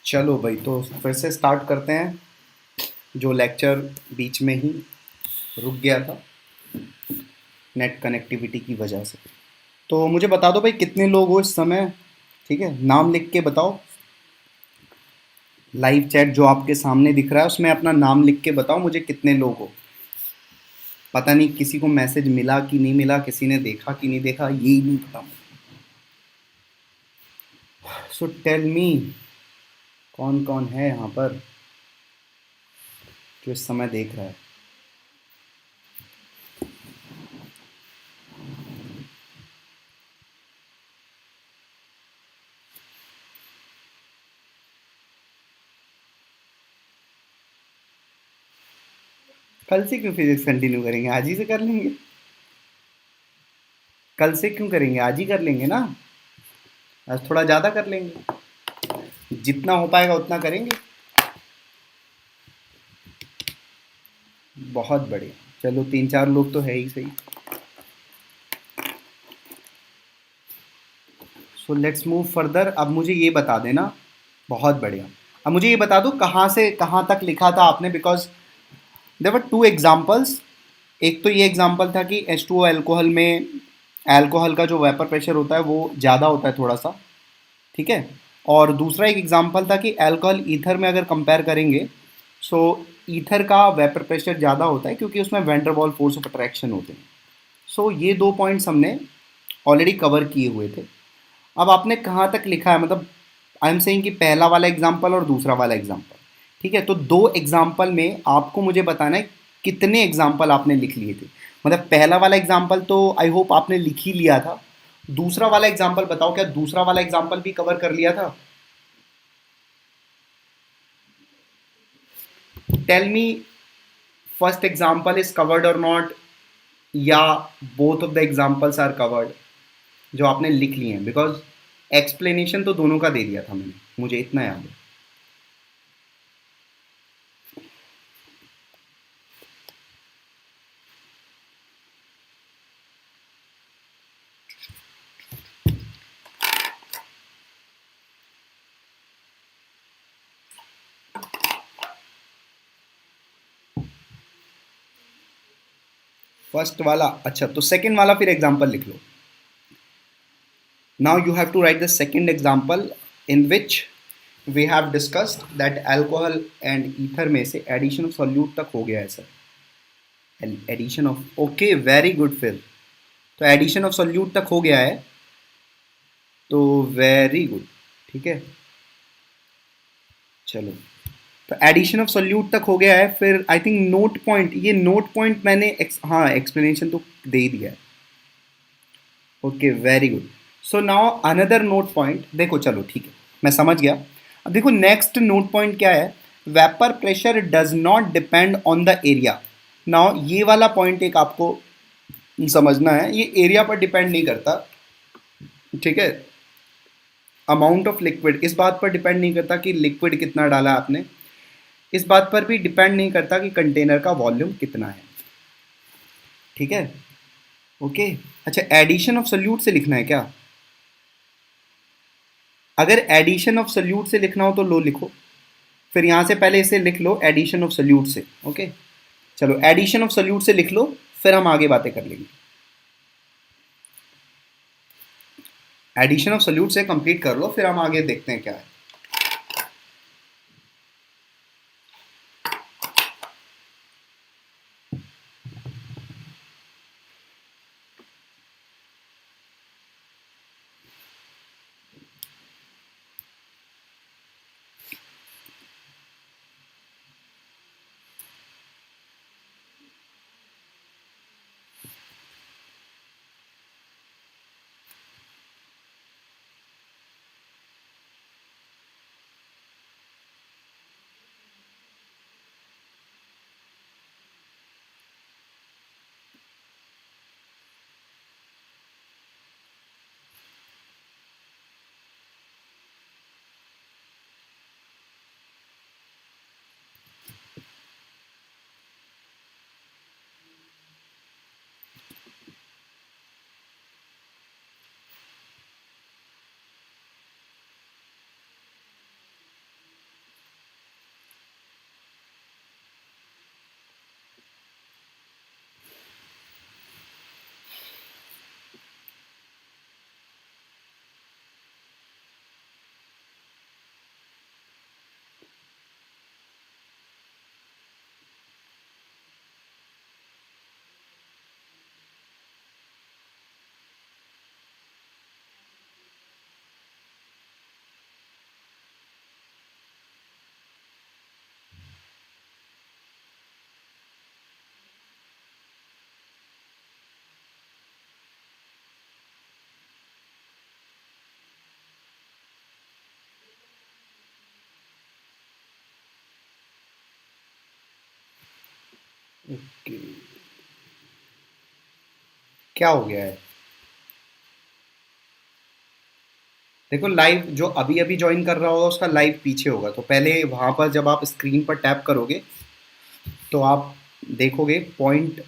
चलो भाई, तो फिर से स्टार्ट करते हैं। जो लेक्चर बीच में ही रुक गया था नेट कनेक्टिविटी की वजह से। तो मुझे बता दो भाई, कितने लोग हो इस समय? ठीक है, नाम लिख के बताओ। लाइव चैट जो आपके सामने दिख रहा है उसमें अपना नाम लिख के बताओ मुझे कितने लोग हो। पता नहीं किसी को मैसेज मिला कि नहीं मिला, किसी ने देखा कि नहीं देखा, यही नहीं पता। सो टेल मी, कौन कौन है यहाँ पर जो इस समय देख रहा है? कल से क्यों फिजिक्स कंटिन्यू करेंगे? आज ही से कर लेंगे। कल से क्यों करेंगे? आज ही कर लेंगे ना। आज थोड़ा ज़्यादा कर लेंगे, जितना हो पाएगा उतना करेंगे। बहुत बढ़िया। चलो, तीन चार लोग तो है ही सही। So let's move further. अब मुझे ये बता देना। बहुत बढ़िया। अब मुझे ये बता दो कहाँ से कहाँ तक लिखा था आपने, because there were two examples. एक तो ये एग्जाम्पल था कि H2O अल्कोहल में अल्कोहल का जो वेपर प्रेशर होता है वो ज़्यादा होता है थोड़ा सा। ठीक है। और दूसरा एक एग्जाम्पल था कि अल्कोहल ईथर में अगर कंपेयर करेंगे, सो ईथर का वेपर प्रेशर ज़्यादा होता है क्योंकि उसमें वैन फोर्स ऑफ अट्रैक्शन होते हैं। सो ये दो पॉइंट्स हमने ऑलरेडी कवर किए हुए थे। अब आपने कहाँ तक लिखा है, मतलब आई एम सेइंग कि पहला वाला एग्जाम्पल और दूसरा वाला एग्जाम्पल। ठीक है, तो दो एग्जाम्पल में आपको मुझे बताना है कितने एग्जाम्पल आपने लिख लिए थे। मतलब पहला वाला एग्जाम्पल तो आई होप आपने लिख ही लिया था। दूसरा वाला एग्जाम्पल बताओ, क्या दूसरा वाला एग्जाम्पल भी कवर कर लिया था? Tell me, first example is covered और नॉट, या both of the examples are covered जो आपने लिख लिए हैं? बिकॉज एक्सप्लेनेशन तो दोनों का दे दिया था मैंने, मुझे इतना याद है। फर्स्ट वाला, अच्छा, तो सेकंड वाला फिर एग्जाम्पल लिख लो। Now you have to write the second example in which we have discussed that alcohol and ether में से एडिशन ऑफ सॉल्यूट तक हो गया है sir. Addition of, okay, very good. फिर तो एडिशन ऑफ सॉल्यूट तक हो गया है, तो वेरी गुड। ठीक है, चलो। तो एडिशन ऑफ सॉल्यूट तक हो गया है। फिर आई थिंक नोट पॉइंट, ये नोट पॉइंट मैंने हाँ, एक्सप्लेनेशन तो दे ही दिया है। Okay, very good. So now another note point देखो। चलो ठीक है, मैं समझ गया। अब देखो नेक्स्ट नोट पॉइंट क्या है। Vapour pressure does not depend on the area. Now ये वाला पॉइंट एक आपको समझना है, ये एरिया पर डिपेंड नहीं करता। ठीक है, अमाउंट ऑफ लिक्विड इस बात पर डिपेंड नहीं करता कि लिक्विड कितना डाला आपने। इस बात पर भी डिपेंड नहीं करता कि कंटेनर का वॉल्यूम कितना है। ठीक है, ओके। अच्छा, एडिशन ऑफ सोल्यूट से लिखना है क्या? अगर एडिशन ऑफ सोल्यूट से लिखना हो तो लो लिखो। फिर यहाँ से पहले इसे लिख लो एडिशन ऑफ सोल्यूट से। ओके, चलो एडिशन ऑफ सोल्यूट से लिख लो, फिर हम आगे बातें कर लेंगे। एडिशन ऑफ सोल्यूट से कंप्लीट कर लो, फिर हम आगे देखते हैं क्या है। ओके, क्या हो गया है? देखो, लाइव जो अभी अभी ज्वाइन कर रहा होगा उसका लाइव पीछे होगा, तो पहले वहाँ पर जब आप स्क्रीन पर टैप करोगे तो आप देखोगे पॉइंट,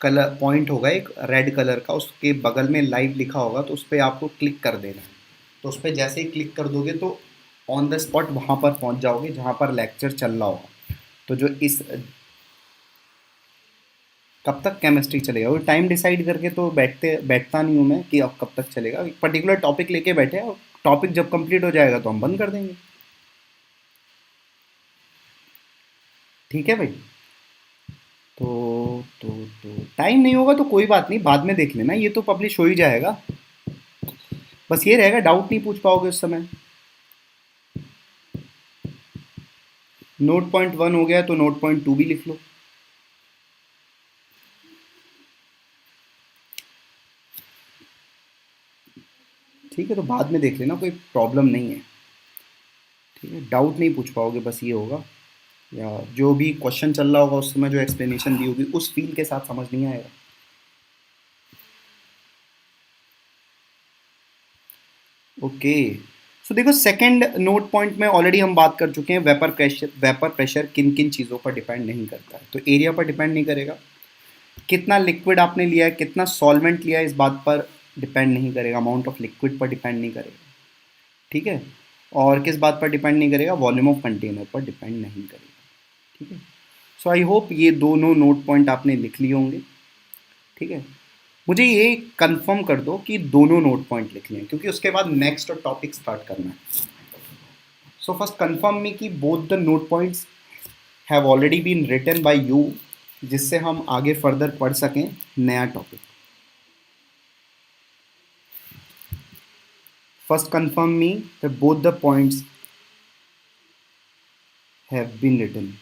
कलर पॉइंट होगा एक रेड कलर का, उसके बगल में लाइव लिखा होगा, तो उस पर आपको क्लिक कर देना है। तो उस पर जैसे ही क्लिक कर दोगे तो ऑन द स्पॉट वहाँ पर पहुँच जाओगे जहाँ पर लेक्चर चल रहा होगा। तो जो इस, कब तक केमिस्ट्री चलेगा वो टाइम डिसाइड करके तो बैठता नहीं हूँ मैं कि अब कब तक चलेगा, एक पर्टिकुलर टॉपिक लेके बैठे हैं, और टॉपिक जब कंप्लीट हो जाएगा तो हम बंद कर देंगे। ठीक है भाई। तो टाइम नहीं होगा तो कोई बात नहीं, बाद में देख लेना, ये तो पब्लिश हो ही जाएगा। बस ये रहेगा, डाउट नहीं पूछ पाओगे उस समय। नोट पॉइंट वन हो गया तो नोट पॉइंट टू भी लिख लो। ठीक है, तो बाद में देख लेना, कोई प्रॉब्लम नहीं है। ठीक है, डाउट नहीं पूछ पाओगे, बस ये होगा, या जो भी क्वेश्चन चल रहा होगा उस समय जो एक्सप्लेनेशन दी होगी उस फील के साथ समझ नहीं आएगा। ओके, सो देखो, सेकंड नोट पॉइंट में ऑलरेडी हम बात कर चुके हैं, वेपर प्रेशर किन किन चीज़ों पर डिपेंड नहीं करता है, तो एरिया पर डिपेंड नहीं करेगा, कितना लिक्विड आपने लिया है, कितना सॉल्वेंट लिया है, इस बात पर डिपेंड नहीं करेगा, अमाउंट ऑफ लिक्विड पर डिपेंड नहीं करेगा। ठीक है, और किस बात पर डिपेंड नहीं करेगा, वॉल्यूम ऑफ कंटेनर पर डिपेंड नहीं करेगा। ठीक है, सो आई होप ये दोनों नोट पॉइंट आपने लिख लिए होंगे। ठीक है, मुझे ये कंफर्म कर दो कि दोनों नोट पॉइंट लिख लिए हैं, क्योंकि उसके बाद नेक्स्ट और टॉपिक स्टार्ट करना है। सो फर्स्ट कंफर्म मी कि both the note points have already been written by you, जिससे हम आगे फर्दर पढ़ सकें नया topic. First confirm me that both the points have been written.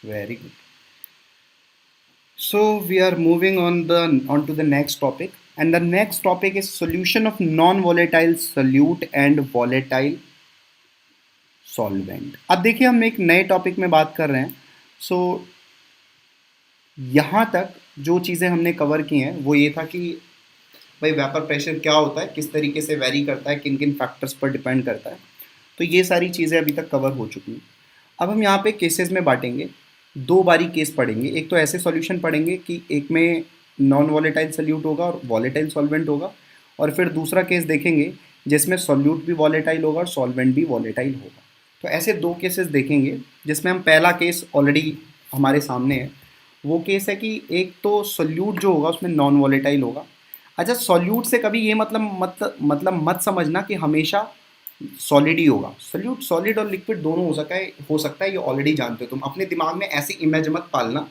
Very good. So we are moving on to the next topic, and the next topic is solution of non-volatile solute and volatile solvent. अब देखिए, हम एक नए topic में बात कर रहे हैं। सो यहाँ तक जो चीज़ें हमने कवर की हैं वो ये था कि भाई वेपर प्रेशर क्या होता है, किस तरीके से वेरी करता है, किन किन फैक्टर्स पर डिपेंड करता है, तो ये सारी चीज़ें अभी तक कवर हो चुकी हैं। अब हम यहाँ पे केसेस में बांटेंगे, दो बारी केस पढ़ेंगे। एक तो ऐसे सॉल्यूशन पढ़ेंगे कि एक में नॉन वॉलेटाइल सॉल्यूट होगा और वॉलेटाइल सॉल्वेंट होगा, और फिर दूसरा केस देखेंगे जिसमें सॉल्यूट भी वॉलेटाइल होगा और सॉल्वेंट भी वॉलेटाइल होगा। तो ऐसे दो केसेस देखेंगे, जिसमें हम पहला केस ऑलरेडी हमारे सामने है। वो केस है कि एक तो सॉल्यूट जो होगा उसमें नॉन वॉलेटाइल होगा। अच्छा, सॉल्यूट से कभी ये मतलब मत समझना कि हमेशा सॉलिड ही होगा। सॉल्यूट, सॉलिड और लिक्विड दोनों हो सकता है, ये ऑलरेडी जानते हो तुम। अपने दिमाग में ऐसी इमेज मत पालना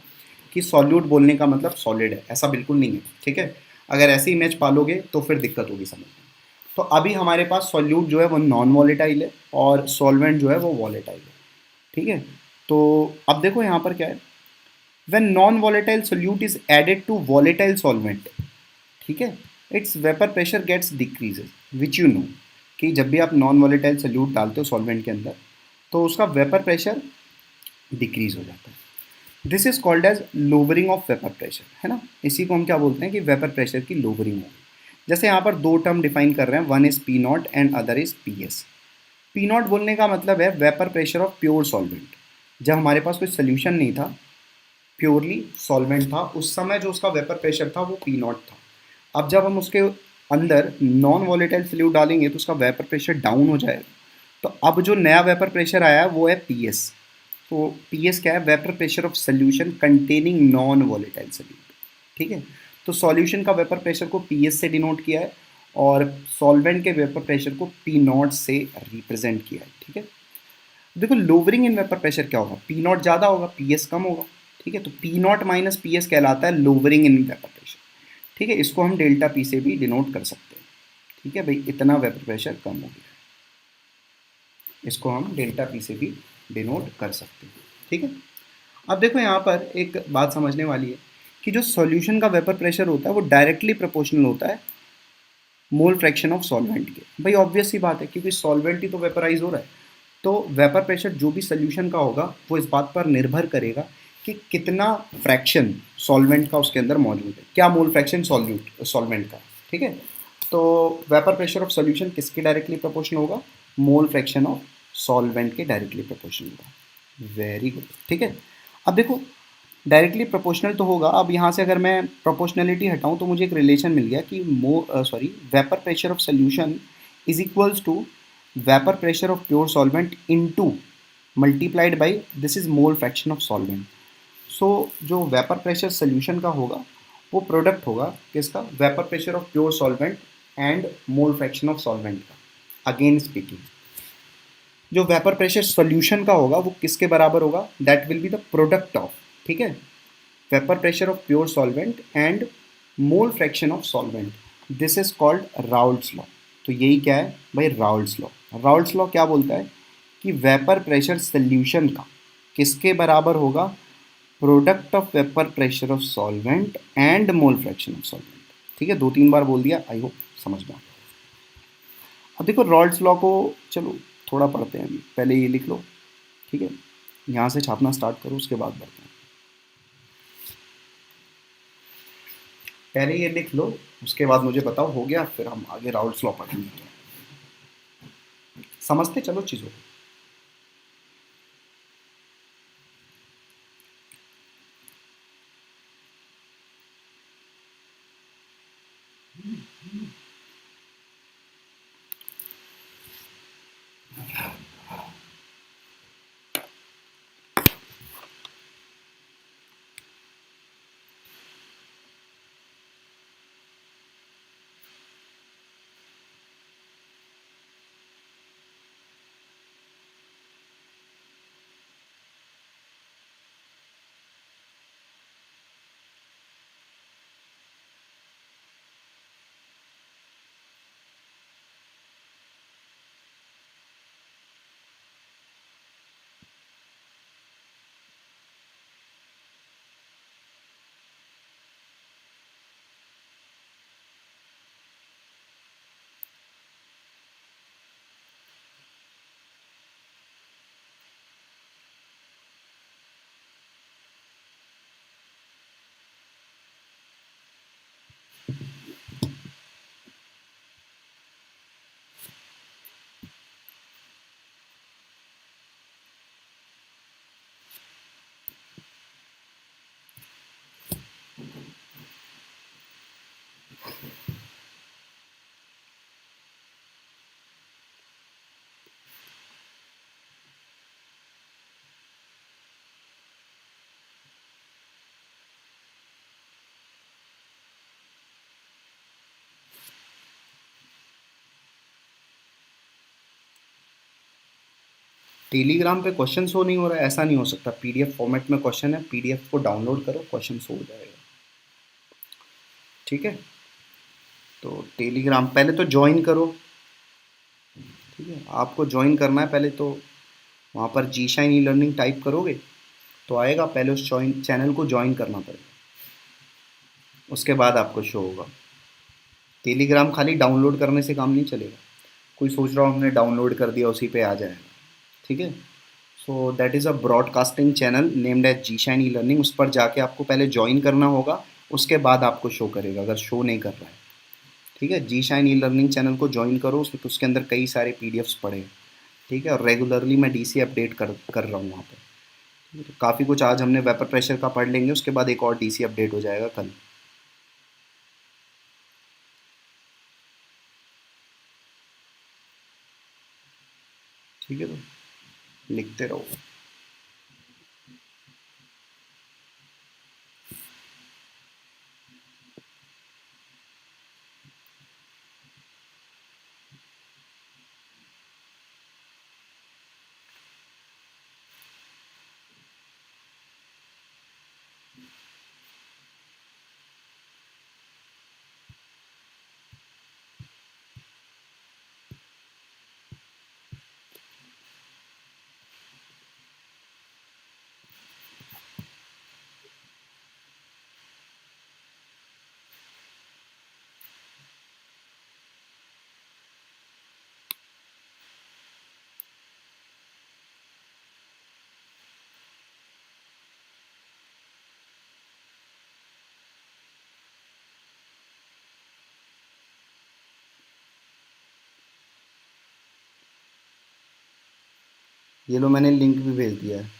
कि सॉल्यूट बोलने का मतलब सॉलिड है, ऐसा बिल्कुल नहीं है। ठीक है, अगर ऐसी इमेज पालोगे तो फिर दिक्कत होगी समझ में। तो अभी हमारे पास सॉल्यूट जो है वो नॉन वॉलेटाइल है और सॉल्वेंट जो है वो वॉलेटाइल है। ठीक है, तो अब देखो यहाँ पर क्या है, when non volatile solute is added to volatile solvent, ठीक है, it's vapour pressure gets decreases, which you know कि जब भी आप नॉन वॉलेटाइल सोल्यूट डालते हो सॉल्वेंट के अंदर तो उसका वेपर प्रेशर डिक्रीज हो जाता है। This is called as lowering of vapour pressure, है ना। इसी को हम क्या बोलते हैं कि वेपर प्रेशर की लोवरिंग होगी। जैसे यहाँ पर दो टर्म डिफाइन कर रहे हैं, one is P not and other is P S. P not बोलने का मतलब है vapour pressure of pure solvent, जब हमारे पास कोई सोल्यूशन नहीं था, प्योरली सॉल्वेंट था, उस समय जो उसका वेपर प्रेशर था वो पी नॉट था। अब जब हम उसके अंदर नॉन वॉलेटाइल फ्लूइड डालेंगे तो उसका वेपर प्रेशर डाउन हो जाएगा। तो अब जो नया वेपर प्रेशर आया है वो है पी एस। तो पी एस क्या है, vapour pressure of solution containing non volatile solute. ठीक है, तो सॉल्यूशन का वेपर प्रेशर को पी एस से डिनोट किया है और सॉल्वेंट के वेपर प्रेशर को पी नॉट से रिप्रेजेंट किया है। ठीक है, देखो लोवरिंग इन वेपर प्रेशर क्या होगा, पी नॉट ज़्यादा होगा, पी एस कम होगा। ठीक है, तो P naught minus P S कहलाता है लोवरिंग इन वेपर प्रेशर। ठीक है, इसको हम डेल्टा पी से भी डिनोट कर सकते हैं। ठीक है भाई, इतना वेपर प्रेशर कम हो गया। इसको हम डेल्टा पी से भी डिनोट कर सकते हैं। ठीक है, अब देखो यहाँ पर एक बात समझने वाली है कि जो सॉल्यूशन का वेपर प्रेशर होता है वो डायरेक्टली प्रोपोर्शनल होता है मोल फ्रैक्शन ऑफ सॉल्वेंट के। भाई ऑब्वियस सी बात है, क्योंकि सॉल्वेंट ही तो वेपराइज हो रहा है, तो वेपर प्रेशर जो भी सोल्यूशन का होगा वो इस बात पर निर्भर करेगा कि कितना फ्रैक्शन सॉल्वेंट का उसके अंदर मौजूद है, क्या मोल फ्रैक्शन सॉल्वेंट का। ठीक है, तो वेपर प्रेशर ऑफ सोल्यूशन किसके डायरेक्टली प्रोपोर्शनल होगा, मोल फ्रैक्शन ऑफ सॉल्वेंट के डायरेक्टली प्रोपोर्शनल होगा। Very good. ठीक है, अब देखो डायरेक्टली प्रोपोर्शनल तो होगा। अब यहाँ से अगर मैं प्रोपोर्शनलिटी हटाऊँ तो मुझे एक रिलेशन मिल गया कि vapour pressure of solution is equals to vapour pressure of pure solvent into multiplied by this is mole fraction of solvent. So जो वेपर प्रेशर सोल्यूशन का होगा वो प्रोडक्ट होगा किसका, vapour pressure of pure solvent and mole fraction of solvent का। Again speaking, जो vapour pressure solution का होगा वो किसके बराबर होगा, that will be the product of, ठीक है, vapour pressure of pure solvent and mole fraction of solvent. This is called Raoult's law. तो यही क्या है भाई, राउल्ट्स लॉ। राउल्ट्स लॉ क्या बोलता है कि वेपर प्रेशर सोल्यूशन का किसके बराबर होगा, product of vapour pressure of solvent and mole fraction of solvent. ठीक है, 2-3 बार बोल दिया, आई होप समझ में आ गया। अब देखो रॉल्ट्स लॉ को चलो थोड़ा पढ़ते हैं अभी, पहले ये लिख लो। ठीक है, यहाँ से छापना स्टार्ट करो, उसके बाद बढ़ते हैं। पहले ये लिख लो, उसके बाद मुझे बताओ हो गया, फिर हम आगे राउल्ट्स लॉ पढ़ेंगे। समझते चलो चीज़ों को। टेलीग्राम पे क्वेश्चन शो नहीं हो रहा है, ऐसा नहीं हो सकता। पीडीएफ फॉर्मेट में क्वेश्चन है, पीडीएफ को डाउनलोड करो, क्वेश्चन शो हो जाएगा। ठीक है, तो टेलीग्राम पहले तो ज्वाइन करो। ठीक है, आपको ज्वाइन करना है पहले, तो वहाँ पर जी शाइन ई लर्निंग टाइप करोगे तो आएगा, पहले उस चैनल को ज्वाइन करना पड़ेगा, उसके बाद आपको शो होगा। टेलीग्राम खाली डाउनलोड करने से काम नहीं चलेगा। कोई सोच रहा हो हमने डाउनलोड कर दिया उसी पे आ जाएगा। ठीक है, so that is a broadcasting channel named as G Shine E learning. उस पर जाके आपको पहले ज्वाइन करना होगा, उसके बाद आपको शो करेगा, अगर शो नहीं कर रहा है। ठीक है, जी शाइन ई लर्निंग चैनल को ज्वाइन करो, उसके अंदर कई सारे पीडीएफ्स पड़े हैं। ठीक है, और रेगुलरली मैं डीसी अपडेट कर रहा हूँ वहाँ पर। तो काफ़ी कुछ आज हमने वेपर प्रेशर का पढ़ लेंगे, उसके बाद एक और डीसी अपडेट हो जाएगा कल। ठीक है, तो लिखते रहो। ये लो, मैंने लिंक भी भेज दिया है।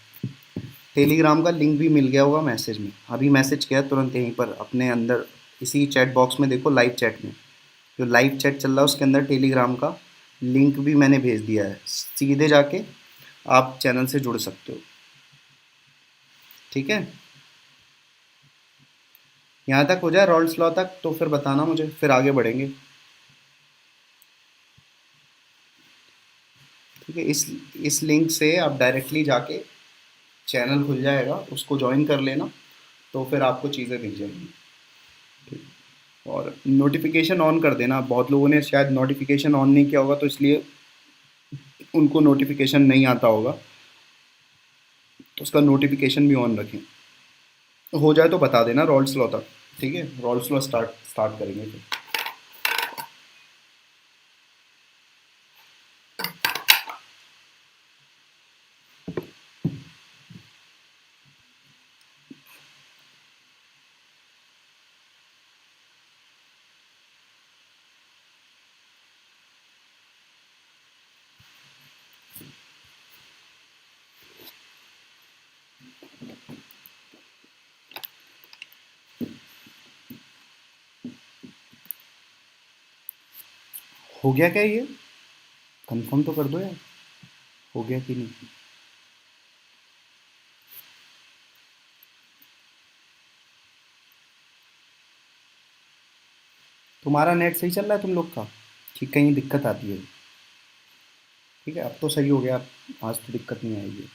टेलीग्राम का लिंक भी मिल गया होगा मैसेज में, अभी मैसेज किया तुरंत यहीं पर अपने अंदर, इसी चैट बॉक्स में देखो, लाइव चैट में जो लाइव चैट चल रहा है उसके अंदर टेलीग्राम का लिंक भी मैंने भेज दिया है। सीधे जाके आप चैनल से जुड़ सकते हो। ठीक है, यहाँ तक हो जाए रॉल्स लॉ तक तो फिर बताना मुझे, फिर आगे बढ़ेंगे। ठीक है, इस लिंक से आप डायरेक्टली जाके चैनल खुल जाएगा, उसको ज्वाइन कर लेना, तो फिर आपको चीज़ें दिख जाएंगी। और नोटिफिकेशन ऑन कर देना, बहुत लोगों ने शायद नोटिफिकेशन ऑन नहीं किया होगा तो इसलिए उनको नोटिफिकेशन नहीं आता होगा, तो उसका नोटिफिकेशन भी ऑन रखें। हो जाए तो बता देना रॉल्स लॉ तक। ठीक है, रॉल्स लॉ स्टार्ट स्टार्ट करेंगे फिर। हो गया क्या ये? कंफर्म तो कर दो यार, हो गया कि नहीं। तुम्हारा नेट सही चल रहा है तुम लोग का, ठीक कहीं दिक्कत आती है? ठीक है, अब तो सही हो गया, आज तो दिक्कत नहीं आएगी।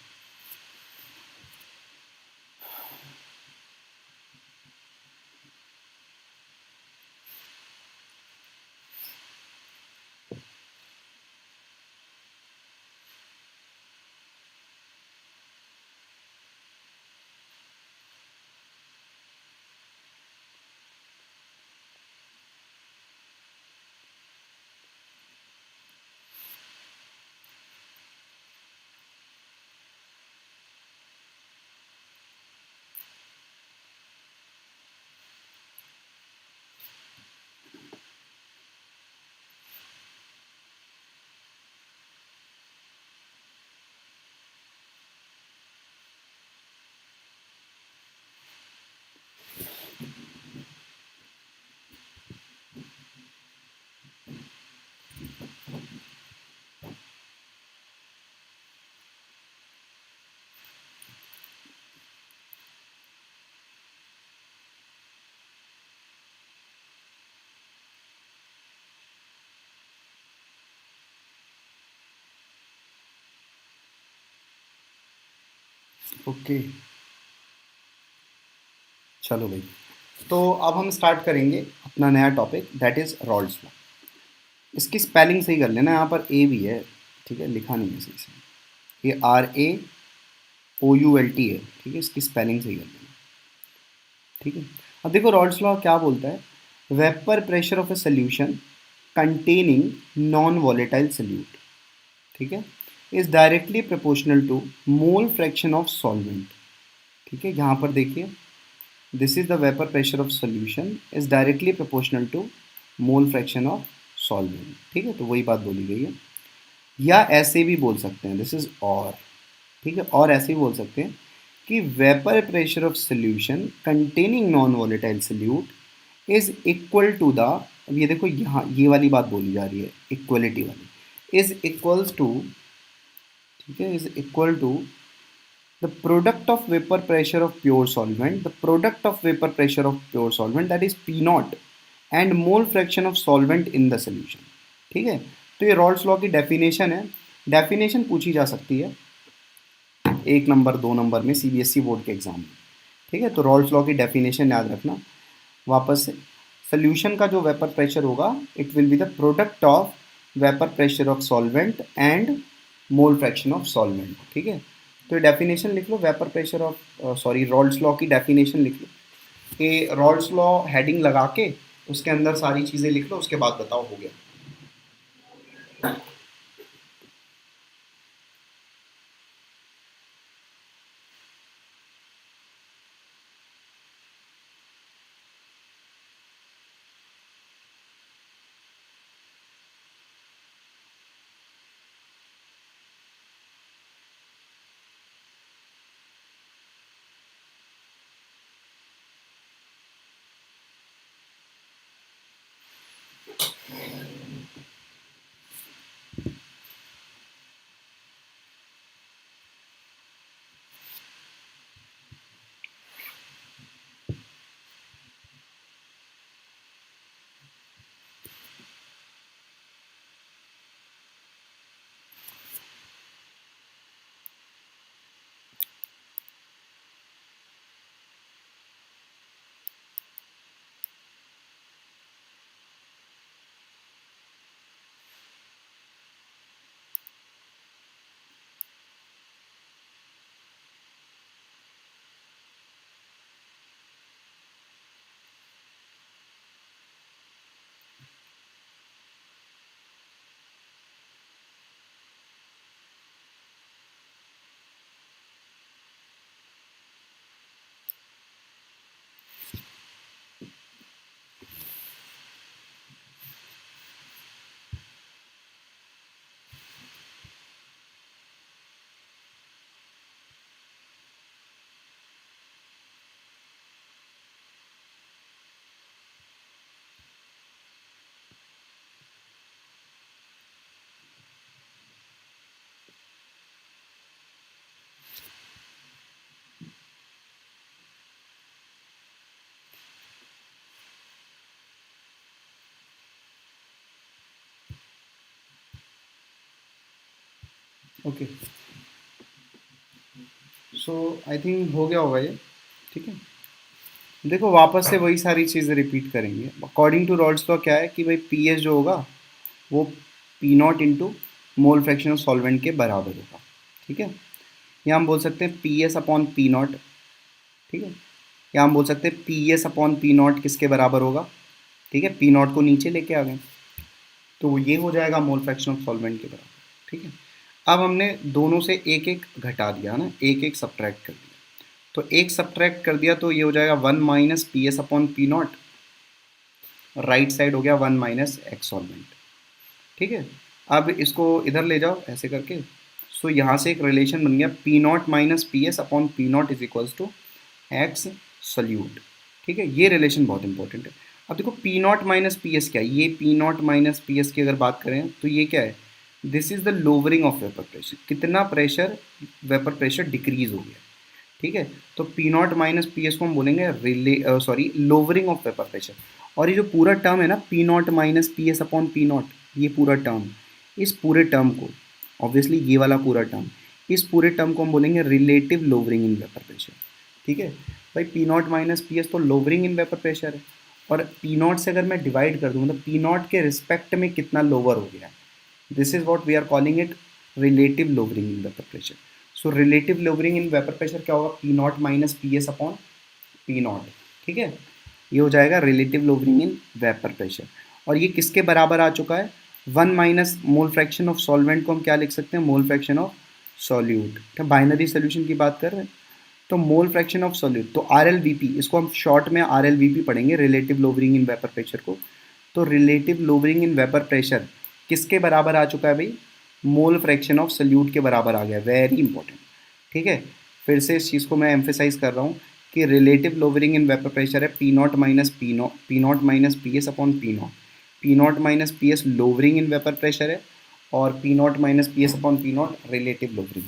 ओके, चलो भाई, तो अब हम स्टार्ट करेंगे अपना नया topic, that is Rawls law. इसकी स्पेलिंग सही कर लेना, यहाँ पर ए भी है, ठीक है, लिखा नहीं है सही से, ये RAOULT है, ठीक है, इसकी स्पेलिंग सही कर लेना। ठीक है, अब देखो रॉल्स लॉ क्या बोलता है, vapour pressure of a solution containing non volatile solute, ठीक है, is directly proportional to mole fraction of solvent. ठीक है, यहाँ पर देखिए, this is the vapour pressure of solution is directly proportional to mole fraction of solvent. ठीक है, तो वही बात बोली गई है। या ऐसे भी बोल सकते हैं, दिस इज और, ठीक है, और ऐसे भी बोल सकते हैं कि vapour pressure of solution containing non volatile solute is equal to the, अब ये देखो यहाँ ये वाली बात बोली जा रही है, इक्वलिटी वाली, इज इक्वल्स टू, ठीक है, is equal to the product of vapor pressure of pure solvent, the product of vapor pressure of pure solvent, that is P naught, and mole fraction of solvent in the solution। ठीक है, तो ये Rawls law की definition है, definition पूछी जा सकती है 1 नंबर 2 नंबर में CBSE बोर्ड के एग्जाम में। ठीक है, तो रॉल्स लॉ की डेफिनेशन याद रखना वापस से, सोल्यूशन का जो वेपर प्रेशर होगा it will be the product of vapour pressure of solvent and mole fraction of solvent. ठीक है, तो ये डेफिनेशन लिख लो, vapour pressure of, sorry, Raoult's law की डेफिनेशन लिख लो, कि रॉल्स लॉ हेडिंग लगा के उसके अंदर सारी चीज़ें लिख लो, उसके बाद बताओ हो गया। ओके, सो आई थिंक हो गया होगा ये। ठीक है, देखो वापस से वही सारी चीज़ें रिपीट करेंगे। अकॉर्डिंग टू रॉल्स लॉ क्या है कि भाई पी एस जो होगा वो P naught into mole fraction of solvent के बराबर होगा। ठीक है, या हम बोल सकते हैं P S upon P naught. ठीक है, या हम बोल सकते हैं P S upon P not किसके बराबर होगा। ठीक है, पी नॉट को नीचे लेके आ गए तो ये हो जाएगा मोल फ्रैक्शन ऑफ सॉल्वेंट के बराबर। ठीक है, अब हमने दोनों से एक एक घटा दिया ना, एक एक सब्ट्रैक्ट कर दिया। तो एक सब्ट्रैक्ट कर दिया तो ये हो जाएगा 1 - P S upon P not, right side हो गया 1 - एक्स सॉल्वेंट। ठीक है, अब इसको इधर ले जाओ ऐसे करके। सो यहाँ से एक रिलेशन बन गया P naught minus P S upon P naught is equals to X solute. ठीक है, ये रिलेशन बहुत इंपॉर्टेंट है। अब देखो P naught minus P S क्या है, ये P naught minus P S की अगर बात करें तो ये क्या है, this is the lowering of vapour pressure. कितना प्रेशर, वेपर प्रेशर डिक्रीज हो गया। ठीक है, तो P naught minus P S को हम बोलेंगे sorry lowering of vapour pressure. और ये जो पूरा टर्म है ना P naught minus P S upon P not, ये पूरा टर्म, इस पूरे टर्म को, ऑब्वियसली ये वाला पूरा टर्म, इस पूरे टर्म को हम बोलेंगे relative lowering in vapour pressure. ठीक है, भाई P naught minus P S तो लोअरिंग इन वेपर प्रेशर है, और पी नॉट से अगर मैं डिवाइड कर दूँ मतलब पी नॉट के रिस्पेक्ट में कितना लोअर हो गया, this is what we are calling it relative lowering in vapour pressure. So relative lowering in vapour pressure क्या होगा, P naught minus P S upon P naught. ठीक है, ये हो जाएगा relative lowering in vapour pressure. और ये किसके बराबर आ चुका है, 1 - मोल फ्रैक्शन ऑफ सॉल्वेंट को हम क्या लिख सकते हैं, मोल फ्रैक्शन ऑफ सॉल्यूट। क्या बाइनरी सोल्यूशन की बात कर रहे हैं, तो मोल फ्रैक्शन ऑफ सॉल्यूट, तो आर एल वी पी, इसको हम शॉर्ट में आर एल वी पी पढ़ेंगे, relative lowering in vapour pressure को। तो relative lowering in vapour pressure किसके बराबर आ चुका है भाई, मोल फ्रैक्शन ऑफ सल्यूट के बराबर आ गया, वेरी इंपॉर्टेंट। ठीक है, फिर से इस चीज़ को मैं एम्फेसाइज कर रहा हूँ कि relative lowering in vapour pressure है P naught minus P naught minus P S upon P naught. P naught minus P S lowering in vapour pressure है, और P naught minus P S upon P naught relative lowering.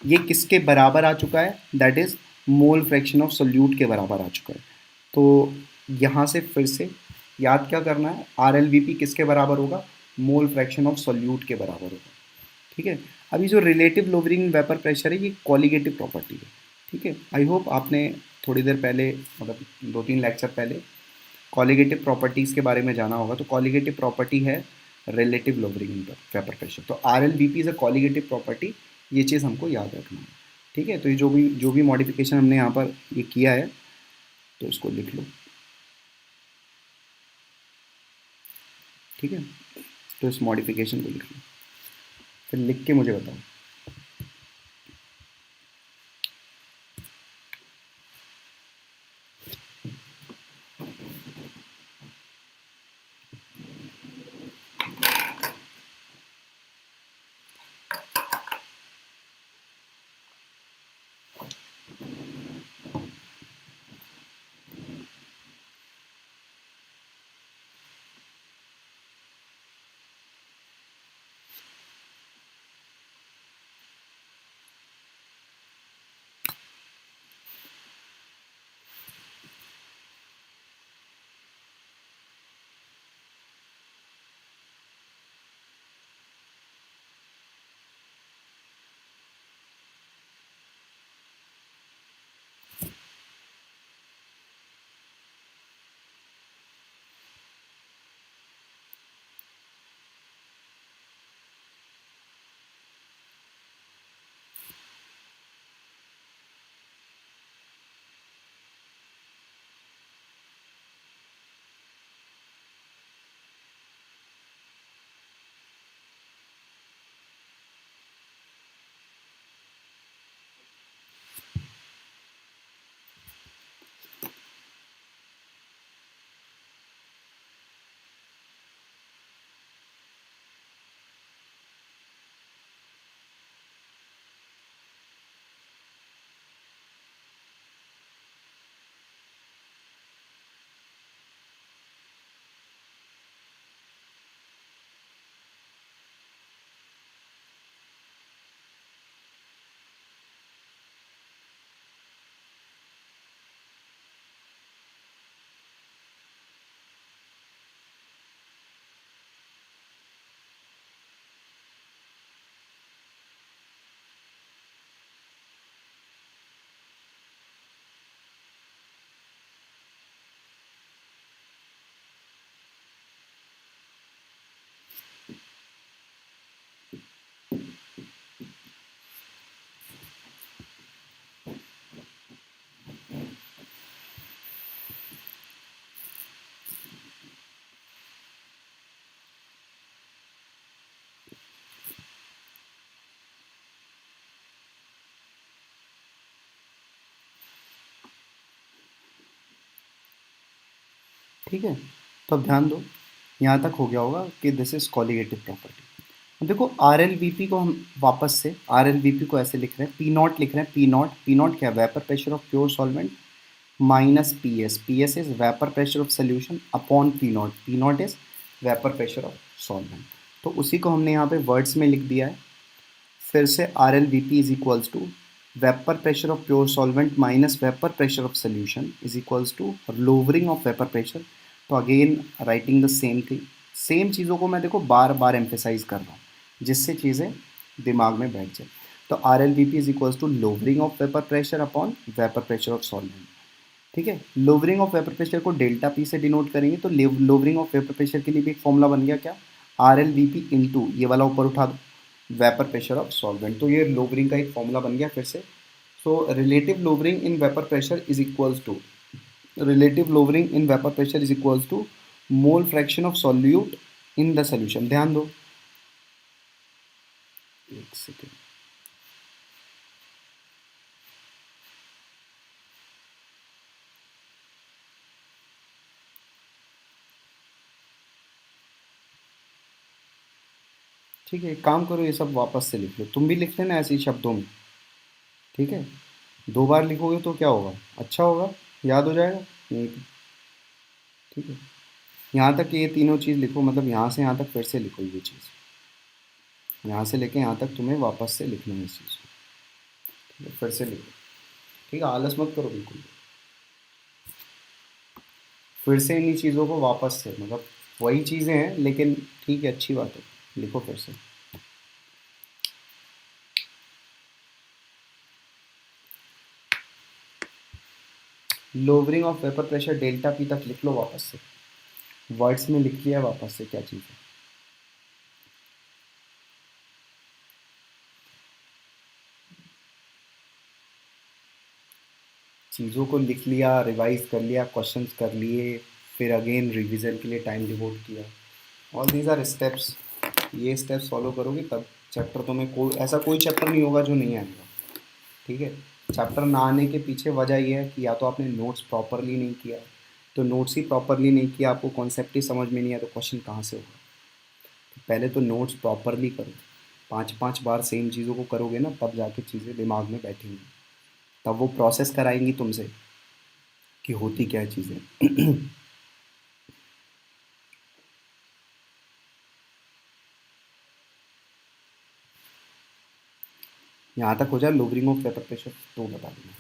ये किसके बराबर आ चुका है, that is mole fraction of solute के बराबर आ चुका है। तो यहाँ से फिर से याद क्या करना है, आर एल वी पी किसके बराबर होगा, मोल फ्रैक्शन ऑफ सोल्यूट के बराबर होगा। ठीक है, अभी जो रिलेटिव लोअरिंग वेपर प्रेशर है ये कॉलिगेटिव प्रॉपर्टी है। ठीक है, आई होप आपने थोड़ी देर पहले, मतलब 2-3 लेक्चर पहले कॉलिगेटिव प्रॉपर्टीज़ के बारे में जाना होगा। तो कॉलिगेटिव प्रॉपर्टी है रिलेटिव लोअरिंग वेपर प्रेशर, तो R L B P is a colligative property, ये चीज़ हमको याद रखना है। ठीक है, तो ये जो भी मॉडिफिकेशन हमने यहाँ पर ये किया है तो इसको लिख लो। ठीक है, तो इस मॉडिफिकेशन को लिख लो, फिर लिख के मुझे बताओ। ठीक है, तो अब ध्यान दो, यहाँ तक हो गया होगा कि दिस इज कॉलिगेटिव प्रॉपर्टी। अब देखो आर एल वी पी को हम वापस से आर एल वी पी को ऐसे लिख रहे हैं, पी नॉट लिख रहे हैं, पी नॉट क्या है, vapour pressure of pure solvent minus P S is vapour pressure of solution upon P naught is vapour pressure of solvent. तो उसी को हमने यहाँ पे वर्ड्स में लिख दिया है। फिर से R L V P is equals to vapour pressure of pure solvent minus vapour pressure of solution is equals to lowering of vapour pressure. तो again writing the same thing, same चीज़ों को मैं देखो बार बार एम्फेसाइज कर रहा हूँ जिससे चीज़ें दिमाग में बैठ जाए। तो R L V P is equals to lowering of vapour pressure upon vapour pressure of solvent. ठीक है, लोअरिंग ऑफ वेपर प्रेशर को डेल्टा पी से डिनोट करेंगे, तो लोअरिंग ऑफ वेपर प्रेशर के लिए भी एक फॉर्मूला बन गया क्या, are L V P into ये वाला ऊपर उठा दो वेपर प्रेशर ऑफ सॉल्वेंट। तो ये लोअरिंग का एक फॉर्मूला बन गया फिर से। So relative lowering in vapour pressure is equals to relative lowering in vapour pressure is equals to mole fraction of solute in the solution. ध्यान दो, एक सेकेंड, ठीक है, एक काम करो, ये सब वापस से लिख लो, तुम भी लिख लेना ऐसे ही शब्दों में। ठीक है, दो बार लिखोगे तो क्या होगा, अच्छा होगा, याद हो जाएगा नहीं तो। ठीक है, यहाँ तक ये तीनों चीज़ लिखो, मतलब यहाँ से यहाँ तक फिर से लिखो ये चीज़, यहाँ से लेके यहाँ तक तुम्हें वापस से लिखना है इस चीज़ को। ठीक है, फिर से लिखो। ठीक है, आलस मत करो बिल्कुल, फिर से इन्हीं चीज़ों को वापस से, मतलब वही चीज़ें हैं लेकिन ठीक है, अच्छी बात है, लिखो फिर से। Lowering of vapour pressure delta P तक लिख लो वापस से, वर्ड्स में लिख लिया वापस से क्या चीज़ है। चीज़ों को लिख लिया, रिवाइज कर लिया, क्वेश्चंस कर लिए, फिर अगेन रिवीजन के लिए टाइम डिवोट किया। ऑल दीज आर स्टेप्स, ये स्टेप्स फॉलो करोगे तब चैप्टर तुम्हें कोई ऐसा कोई चैप्टर नहीं होगा जो नहीं आएगा। ठीक है, चैप्टर ना आने के पीछे वजह ये है कि या तो आपने नोट्स प्रॉपरली नहीं किया, तो नोट्स ही प्रॉपरली नहीं किया, आपको कॉन्सेप्ट ही समझ में नहीं आया तो क्वेश्चन कहाँ से होगा। तो पहले तो नोट्स प्रॉपरली करो, 5 5 बार सेम चीज़ों को करोगे ना, तब जाके चीज़ें दिमाग में बैठेंगी, तब वो प्रोसेस कराएंगी तुमसे कि होती क्या है चीज़ें। यहाँ तक हो जाए लोअरिंग ऑफ वेपर प्रेशर तो बता देना।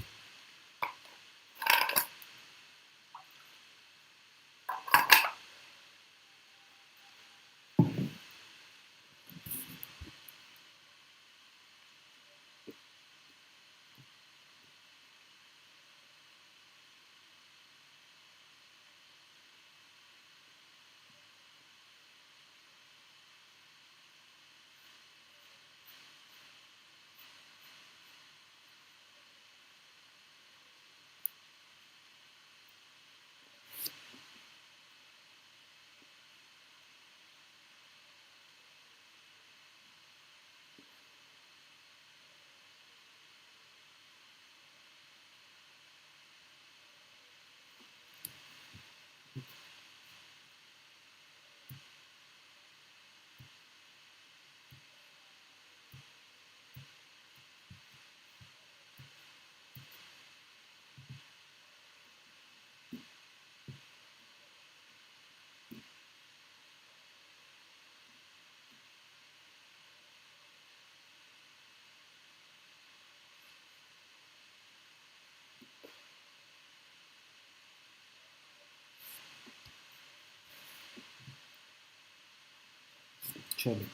चलो,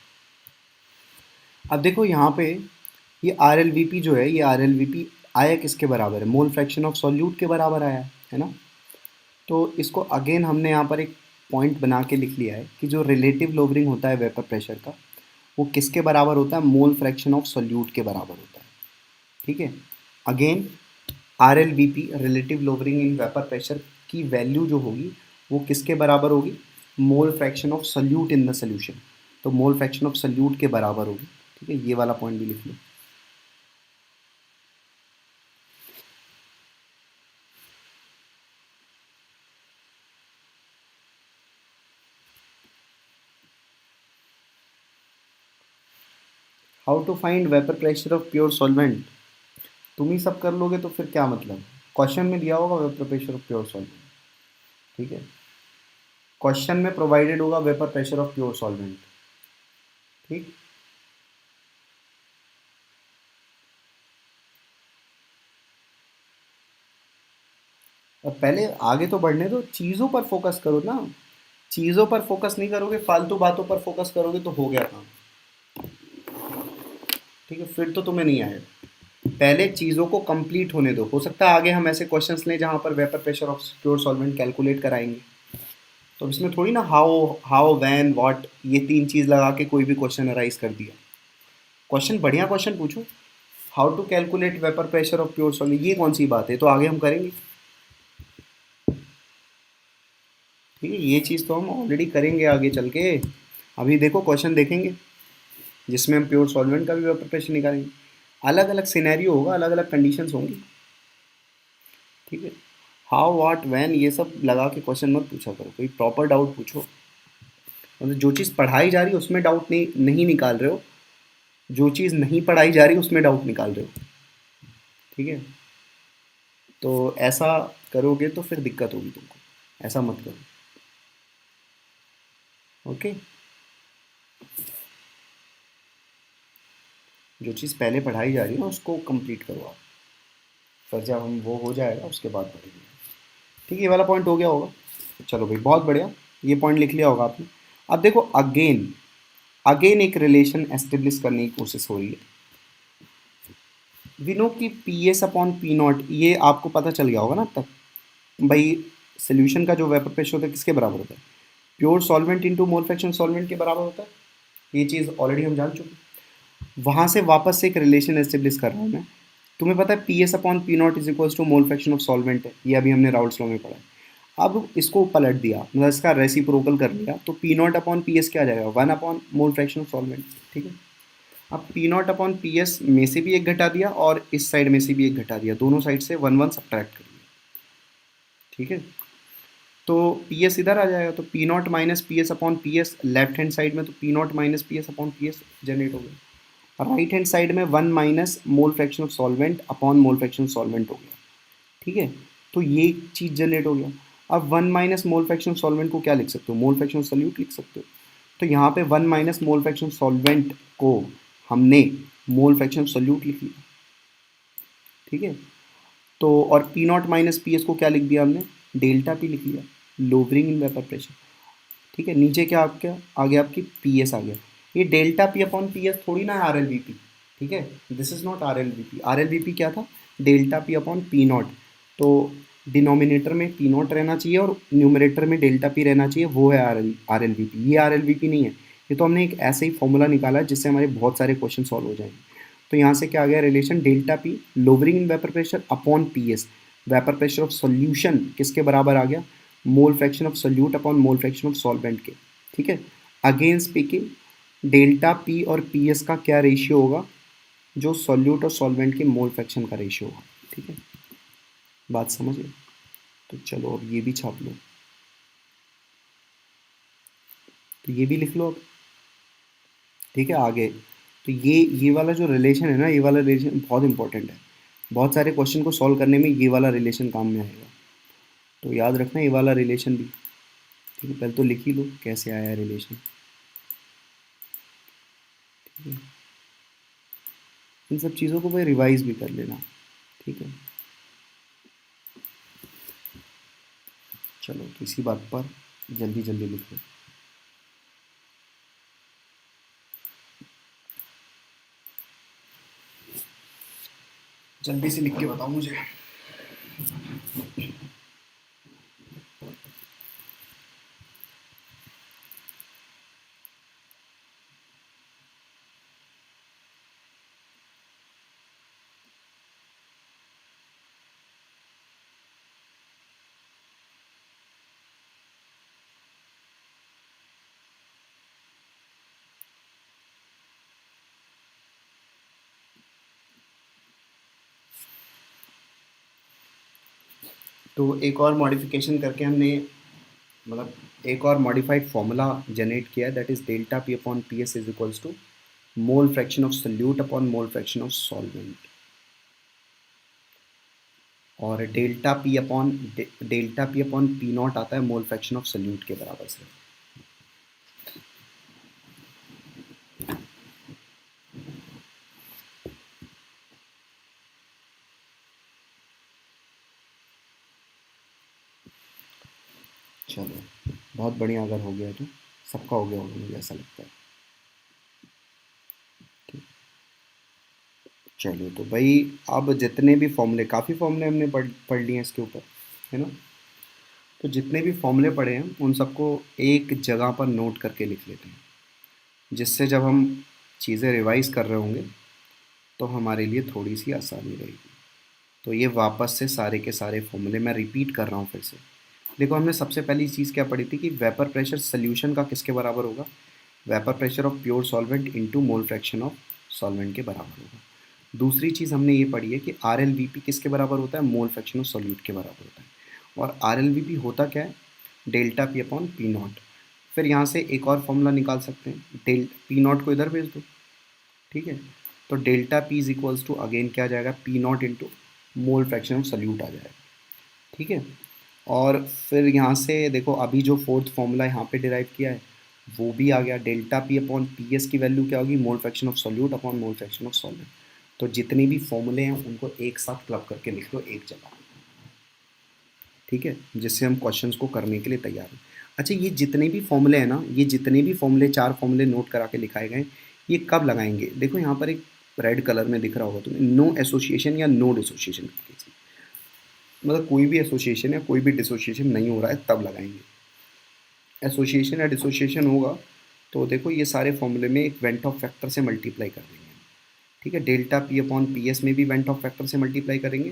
अब देखो यहाँ पे ये आर एल वी पी जो है, ये आर एल वी पी आया किसके बराबर है, मोल फ्रैक्शन ऑफ सॉल्यूट के बराबर आया है ना। तो इसको अगेन हमने यहाँ पर एक पॉइंट बना के लिख लिया है कि जो रिलेटिव लोअरिंग होता है वेपर प्रेशर का, वो किसके बराबर होता है, मोल फ्रैक्शन ऑफ सॉल्यूट के बराबर होता है। ठीक है, again are L V P relative lowering in vapour pressure की वैल्यू जो होगी वो किसके बराबर होगी, मोल fraction of solute in the solution, तो मोल फ्रैक्शन ऑफ सॉल्यूट के बराबर होगी। ठीक है, ये वाला पॉइंट भी लिख लो। How to find vapour pressure of pure solvent, तुम ही सब कर लोगे तो फिर क्या मतलब। क्वेश्चन में दिया होगा vapour pressure of pure solvent, ठीक है, क्वेश्चन में प्रोवाइडेड होगा vapour pressure of pure solvent, ठीक। अब पहले आगे तो बढ़ने दो, चीज़ों पर फोकस करो ना, चीज़ों पर फोकस नहीं करोगे, फालतू बातों पर फोकस करोगे तो हो गया काम, ठीक है, फिर तो तुम्हें नहीं आएगा। पहले चीज़ों को कंप्लीट होने दो, हो सकता है आगे हम ऐसे क्वेश्चंस लें जहाँ पर vapour pressure of pure solvent calculate कराएंगे, तो इसमें थोड़ी ना हाउ हाउ वैन व्हाट ये तीन चीज़ लगा के कोई भी क्वेश्चन अराइज कर दिया। क्वेश्चन बढ़िया क्वेश्चन पूछो, how to calculate vapour pressure of pure solvent, ये कौन सी बात है, तो आगे हम करेंगे, ठीक है, ये चीज़ तो हम ऑलरेडी करेंगे आगे चल के। अभी देखो क्वेश्चन देखेंगे जिसमें हम प्योर सॉल्वेंट का भी वेपर प्रेशर निकालेंगे, अलग अलग सिनेरियो होगा, अलग अलग कंडीशंस होंगी, ठीक है। हाउ व्हाट व्हेन ये सब लगा के क्वेश्चन मत पूछा करो, कोई प्रॉपर डाउट पूछो, मतलब जो चीज़ पढ़ाई जा रही है उसमें डाउट नहीं नहीं निकाल रहे हो, जो चीज़ नहीं पढ़ाई जा रही उसमें डाउट निकाल रहे हो, ठीक है। तो ऐसा करोगे तो फिर दिक्कत होगी तुमको, ऐसा मत करो, ओके। जो चीज़ पहले पढ़ाई जा रही है ना उसको कंप्लीट करो आप, फिर जब हम वो हो जाएगा उसके बाद पढ़ेंगे, ठीक है। ये वाला पॉइंट हो गया होगा, चलो भाई बहुत बढ़िया, ये पॉइंट लिख लिया होगा आपने। अब देखो अगेन, अगेन एक रिलेशन एस्टेब्लिश करने की कोशिश हो रही है, वी नो कि P S upon P not, ये आपको पता चल गया होगा ना अब तक भाई, सोल्यूशन का जो वेपर प्रेशर होता है किसके बराबर होता है, pure solvent into mole fraction solvent के बराबर होता है, ये चीज़ ऑलरेडी हम जान चुके हैं। वहाँ से वापस से एक रिलेशन एस्टेब्लिश कर रहा हूँ मैं, तुम्हें पता है P S upon P naught is equals to mole fraction of solvent है, ये अभी हमने राउल्ट्स लॉ में पढ़ा है। अब इसको पलट दिया, मतलब इसका रेसिप्रोकल कर लिया, तो P not upon P S क्या आ जाएगा, one upon mole fraction of solvent, ठीक है। अब P not upon P S में से भी एक घटा दिया और इस साइड में से भी एक घटा दिया, दोनों साइड से वन वन सब्ट्रैक्ट कर दिया, ठीक है। तो पी एस इधर आ जाएगा, तो P naught minus P S upon P S left hand side में, तो P naught minus P S upon P S generate हो गया, राइट हैंड साइड में one minus mole fraction of solvent upon mole fraction solvent हो गया, ठीक है। तो ये चीज़ जनरेट हो गया। अब one minus mole fraction solvent को क्या लिख सकते हो, मोल फ्रैक्शन सॉल्यूट लिख सकते हो, तो यहाँ पे one minus mole fraction solvent को हमने मोल फ्रैक्शन सॉल्यूट लिख लिया, ठीक है। तो और P naught minus P S को क्या लिख दिया हमने, डेल्टा पी लिख लिया, लोवरिंग इन वेपर प्रेशर, ठीक है। नीचे क्या आपका आ गया, आपकी पी एस आ गया, ये delta P upon P S थोड़ी ना आर एल वी पी, ठीक है, this is not are L V P, are L V P क्या था, delta P upon P not, तो डिनोमिनेटर में पी नॉट रहना चाहिए और न्यूमरेटर में डेल्टा पी रहना चाहिए, वो है आर एल वी पी, ये आर एल वी पी नहीं है, ये तो हमने एक ऐसे ही फॉर्मूला निकाला है जिससे हमारे बहुत सारे क्वेश्चन सॉल्व हो जाएंगे। तो यहाँ से क्या आ गया relation, delta P lowering in vapour pressure upon P S, vapour pressure of solution किसके बराबर आ गया, मोल fraction of solute upon mole fraction of solvent के, ठीक है। अगेन स्पीकिंग डेल्टा पी और पी एस का क्या रेशियो होगा, जो सोल्यूट और सॉल्वेंट के मोल फ्रैक्शन का रेशियो होगा, ठीक है, बात समझ गए। तो चलो अब ये भी छाप लो, तो ये भी लिख लो अब, ठीक है। आगे तो ये वाला जो रिलेशन है ना, ये वाला रिलेशन बहुत इंपॉर्टेंट है, बहुत सारे क्वेश्चन को सॉल्व करने में ये वाला रिलेशन काम में आएगा, तो याद रखना ये वाला रिलेशन भी, ठीक है। पहले तो लिख ही लो कैसे आया है रिलेशन, ठीक है। इन सब चीज़ों को भाई रिवाइज भी कर लेना, ठीक है। चलो तो इसी बात पर जल्दी जल्दी लिखो, जल्दी से लिख के बताओ मुझे। तो एक और मॉडिफिकेशन करके हमने, मतलब एक और मॉडिफाइड फॉर्मूला जनरेट किया, that is delta P upon P S is equals to mole fraction of solute upon mole fraction of solvent, और delta P upon P naught आता है मोल फ्रैक्शन ऑफ सोल्यूट के बराबर से। चलो बहुत बढ़िया, अगर हो गया तो सबका हो गया होगा मुझे ऐसा लगता है। ठीक, चलो तो भाई अब जितने भी फॉर्मूले, काफ़ी फॉर्मूले हमने पढ़ लिए हैं इसके ऊपर, है ना। तो जितने भी फॉर्मूले पढ़े हैं उन सबको एक जगह पर नोट करके लिख लेते हैं, जिससे जब हम चीज़ें रिवाइज कर रहे होंगे तो हमारे लिए थोड़ी सी आसानी रहेगी। तो ये वापस से सारे के सारे फॉर्मूले मैं रिपीट कर रहा हूँ फिर से। देखो हमने सबसे पहली चीज़ क्या पढ़ी थी कि वेपर प्रेशर सोल्यूशन का किसके बराबर होगा, vapour pressure of pure solvent into mole fraction of solvent के बराबर होगा। दूसरी चीज़ हमने ये पढ़ी है कि आर एल वी पी किसके बराबर होता है, मोल फ्रैक्शन ऑफ सॉल्यूट के बराबर होता है। और आर एल वी पी होता क्या है, delta P upon P not. फिर यहाँ से एक और फॉर्मूला निकाल सकते हैं, डेल पी नॉट को इधर भेज दो, ठीक है। तो delta P is equals to again क्या आ जाएगा, P naught into mole fraction of solute आ जाएगा, ठीक है। और फिर यहाँ से देखो अभी जो फोर्थ फॉर्मूला यहाँ पे डिराइव किया है वो भी आ गया, delta P upon P S की वैल्यू क्या होगी, मोल fraction of solute upon mole fraction of solvent. तो जितने भी फॉर्मूले हैं उनको एक साथ क्लब करके लिख लो एक जगह, ठीक है, जिससे हम क्वेश्चंस को करने के लिए तैयार हैं। अच्छा ये जितने भी फॉर्मूले हैं ना, ये जितने भी फॉर्मूले, 4 फॉर्मूले नोट करा के लिखाए गए, ये कब लगाएंगे, देखो यहाँ पर एक रेड कलर में दिख रहा होगा तुम्हें, नो एसोसिएशन या नो डिसोसिएशन के केस में, मतलब कोई भी एसोसिएशन या कोई भी डिसोसिएशन नहीं हो रहा है तब लगाएंगे। एसोसिएशन या डिसोसिएशन होगा तो देखो ये सारे फॉर्मूले में एक वेंट ऑफ फैक्टर से मल्टीप्लाई कर देंगे, ठीक है। Delta P upon P S में भी वेंट ऑफ फैक्टर से मल्टीप्लाई करेंगे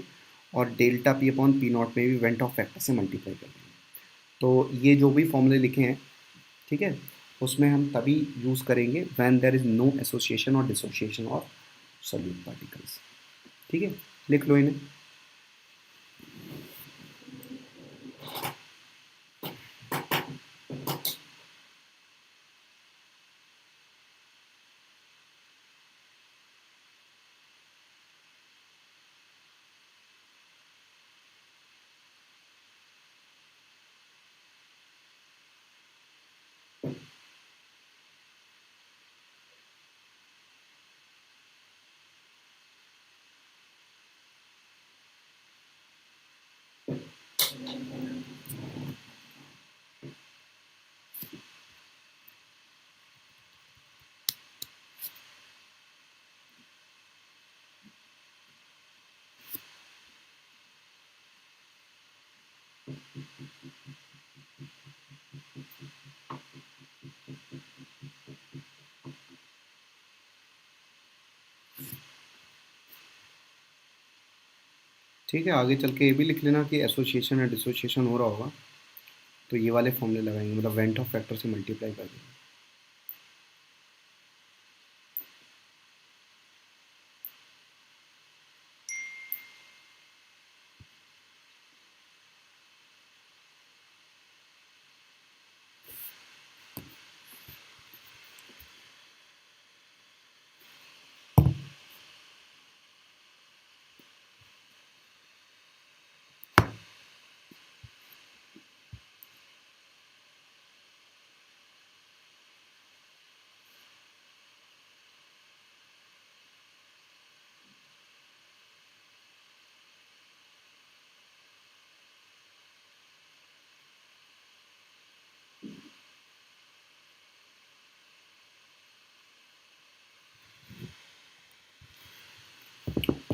और delta P upon P not में भी वेंट ऑफ फैक्टर से मल्टीप्लाई कर देंगे। तो ये जो भी फॉर्मूले लिखे हैं, ठीक है, उसमें हम तभी यूज़ करेंगे when there is no association और डिसोसिएशन ऑफ सॉल्यूट पार्टिकल्स, ठीक है। लिख लो इन्हें। ठीक है, आगे चल के ये भी लिख लेना कि एसोसिएशन या डिसोसिएशन हो रहा होगा तो ये वाले फॉर्मूले लगाएंगे, मतलब वेंट ऑफ फैक्टर से मल्टीप्लाई कर देंगे।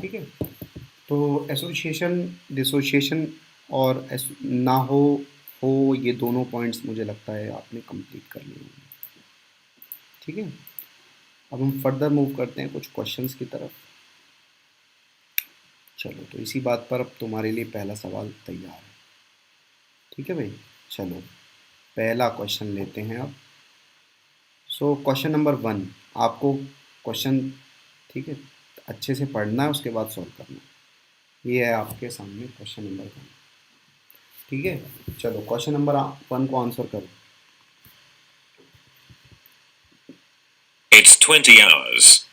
ठीक है, तो एसोसिएशन, डिसोसिएशन और ना हो ये दोनों पॉइंट्स मुझे लगता है आपने कंप्लीट कर लिए होंगे, ठीक है। अब हम फर्दर मूव करते हैं कुछ क्वेश्चंस की तरफ। चलो तो इसी बात पर अब तुम्हारे लिए पहला सवाल तैयार है, ठीक है भाई। चलो पहला क्वेश्चन लेते हैं अब। सो क्वेश्चन नंबर 1 आपको क्वेश्चन, ठीक है, अच्छे से पढ़ना है उसके बाद सॉल्व करना है। ये है आपके सामने क्वेश्चन नंबर 1, ठीक है। चलो क्वेश्चन नंबर 1 को आंसर करो। It's 20 hours.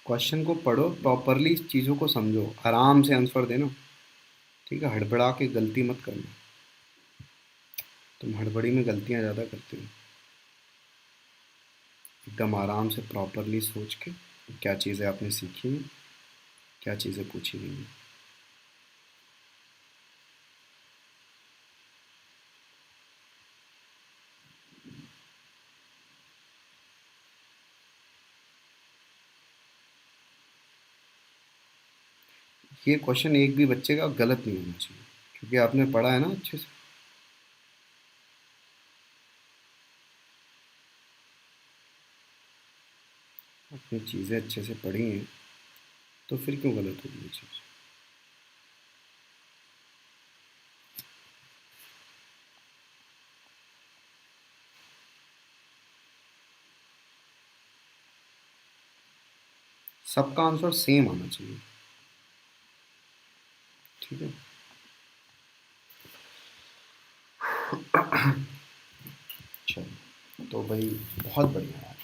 क्वेश्चन को पढ़ो प्रॉपरली, चीज़ों को समझो, आराम से आंसर देना। ठीक है, हड़बड़ा के गलती मत करना, तुम हड़बड़ी में गलतियाँ ज़्यादा करते हो। एकदम आराम से प्रॉपरली सोच के क्या चीज़ें आपने सीखी हैं, क्या चीज़ें पूछी गई हैं। ये क्वेश्चन एक भी बच्चे का गलत नहीं होना चाहिए, क्योंकि आपने पढ़ा है ना अच्छे से। आपने चीज़ें अच्छे से पढ़ी हैं, तो फिर क्यों गलत होगी ये चीज़। सबका आंसर सेम आना चाहिए। ठीक है, चलो तो भाई बहुत बढ़िया यार,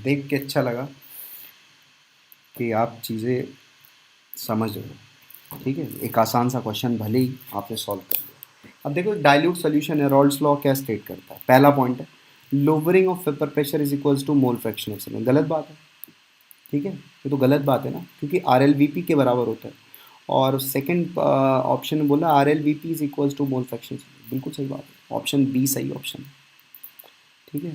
देख के अच्छा लगा कि आप चीज़ें समझ रहे हो। ठीक है, एक आसान सा क्वेश्चन भले ही आपने सॉल्व कर लिया। अब देखो डाइल्यूट सोल्यूशन है, रॉल्स लॉ क्या स्टेट करता है। पहला पॉइंट है lowering of vapour pressure is equals to mole fraction of solution. गलत बात है। ठीक है, ये तो गलत बात है ना, क्योंकि आर एल वी पी के बराबर होता है। और सेकंड ऑप्शन में बोला R L V P is equals to mole fraction. बिल्कुल सही बात है, ऑप्शन बी सही ऑप्शन है। ठीक है,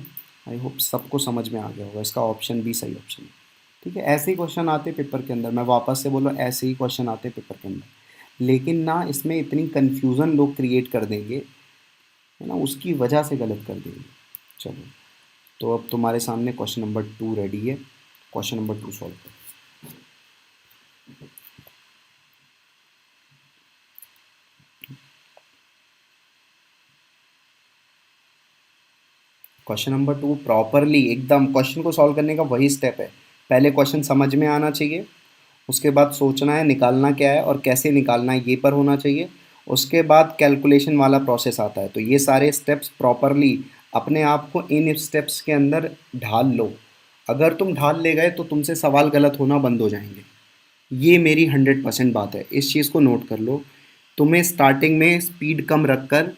आई होप सबको समझ में आ गया होगा, इसका ऑप्शन बी सही ऑप्शन है। ठीक है, ऐसे ही क्वेश्चन आते पेपर के अंदर, मैं वापस से बोलो ऐसे ही क्वेश्चन आते पेपर के अंदर, लेकिन ना इसमें इतनी कन्फ्यूज़न लोग क्रिएट कर देंगे, है ना, उसकी वजह से गलत कर देंगे। चलो, तो अब तुम्हारे सामने क्वेश्चन नंबर 2 रेडी है, क्वेश्चन नंबर 2 सॉल्व करो। क्वेश्चन नंबर 2 प्रॉपरली एकदम क्वेश्चन को सॉल्व करने का वही स्टेप है। पहले क्वेश्चन समझ में आना चाहिए, उसके बाद सोचना है निकालना क्या है और कैसे निकालना है, ये पर होना चाहिए। उसके बाद कैलकुलेशन वाला प्रोसेस आता है। तो ये सारे स्टेप्स प्रॉपरली अपने आप को इन स्टेप्स के अंदर ढाल लो। अगर तुम ढाल ले गए तो तुमसे सवाल गलत होना बंद हो जाएंगे। ये मेरी 100% बात है, इस चीज़ को नोट कर लो। तुम्हें स्टार्टिंग में स्पीड कम रखकर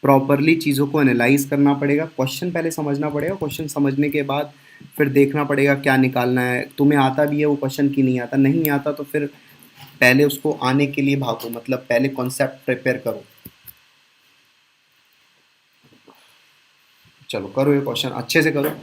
प्रॉपरली चीज़ों को एनालाइज करना पड़ेगा। क्वेश्चन पहले समझना पड़ेगा, क्वेश्चन समझने के बाद फिर देखना पड़ेगा क्या निकालना है। तुम्हें आता भी है वो क्वेश्चन की नहीं आता, नहीं आता तो फिर पहले उसको आने के लिए भागो, मतलब पहले कॉन्सेप्ट प्रिपेयर करो। चलो करो ये क्वेश्चन अच्छे से करो।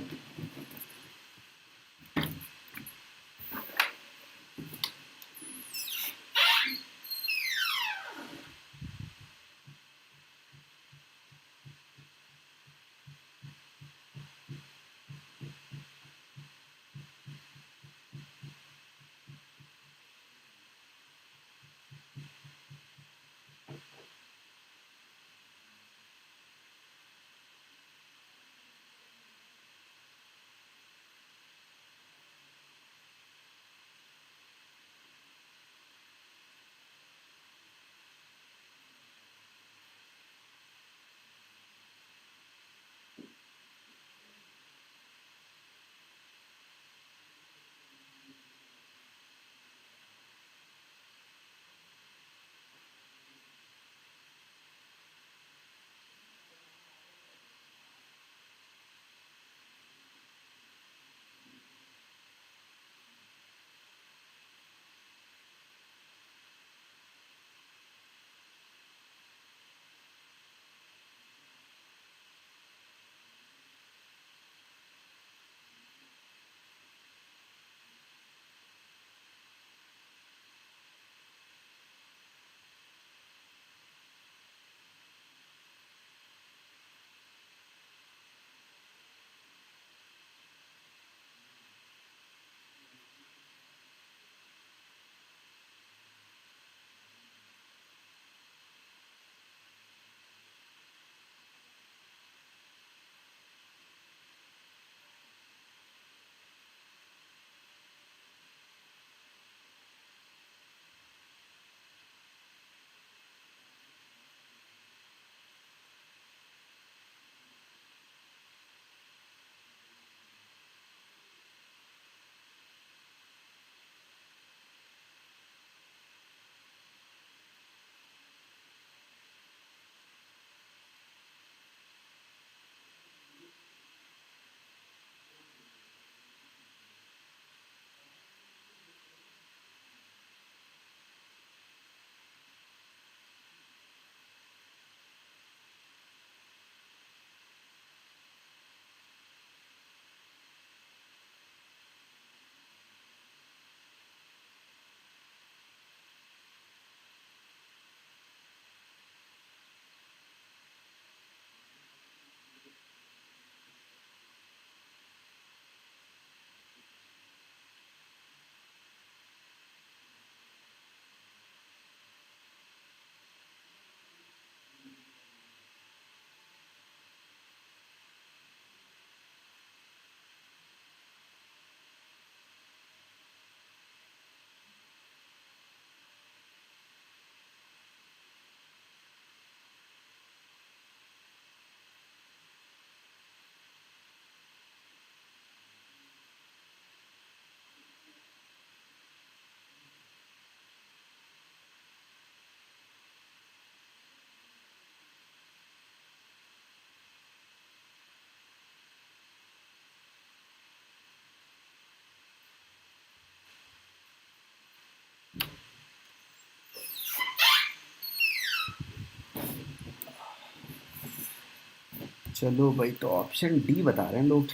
चलो भाई, तो ऑप्शन डी बता रहे हैं लोग।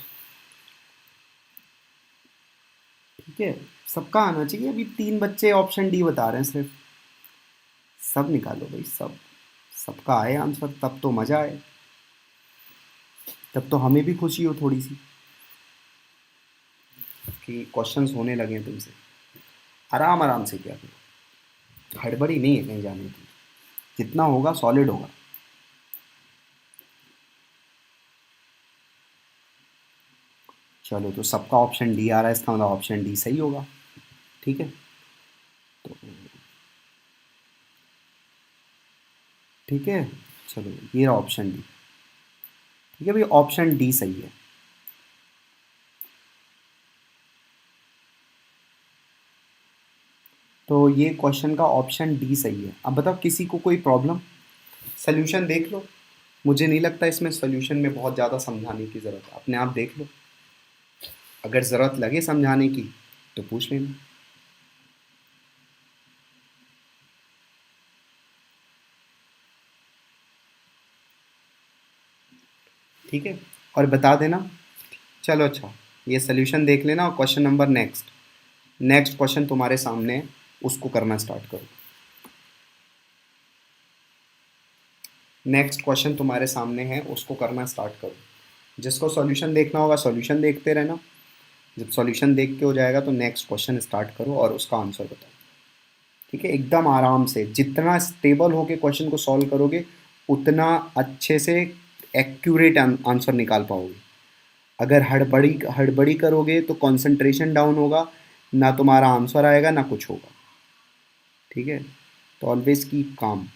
ठीक है, सबका आना चाहिए। अभी 3 बच्चे ऑप्शन डी बता रहे हैं सिर्फ। सब निकालो भाई, सब। सबका आए आंसर, तब तो मज़ा आए। तब तो हमें भी खुशी हो थोड़ी सी कि क्वेश्चंस होने लगे हैं तुमसे। आराम आराम से किया करो, हड़बड़ी नहीं है कहीं जाने की। जितना होगा सॉलिड होगा। चलो, तो सबका ऑप्शन डी आ रहा है, इसका मतलब ऑप्शन डी सही होगा। ठीक है, तो ठीक है, चलो ये रहा ऑप्शन डी। ठीक है भाई, ऑप्शन डी सही है। तो ये क्वेश्चन का ऑप्शन डी सही है। अब बताओ, किसी को कोई प्रॉब्लम? सोल्यूशन देख लो। मुझे नहीं लगता इसमें सोल्यूशन में बहुत ज़्यादा समझाने की ज़रूरत है, अपने आप देख लो। अगर ज़रूरत लगे समझाने की तो पूछ लेना। ठीक है, और बता देना। चलो अच्छा, ये सोल्यूशन देख लेना और question number next. Next question तुम्हारे सामने है, उसको करना स्टार्ट करो। नेक्स्ट क्वेश्चन तुम्हारे सामने है, उसको करना स्टार्ट करो। जिसको सॉल्यूशन देखना होगा सॉल्यूशन देखते रहना। जब सॉल्यूशन देख के हो जाएगा तो नेक्स्ट क्वेश्चन स्टार्ट करो और उसका आंसर बताओ। ठीक है, एकदम आराम से। जितना स्टेबल होके क्वेश्चन को सॉल्व करोगे उतना अच्छे से एक्यूरेट आंसर निकाल पाओगे। अगर हड़बड़ी हड़बड़ी करोगे तो कंसंट्रेशन डाउन होगा, ना तुम्हारा आंसर आएगा ना कुछ होगा। ठीक है, तो ऑलवेज कीप काम।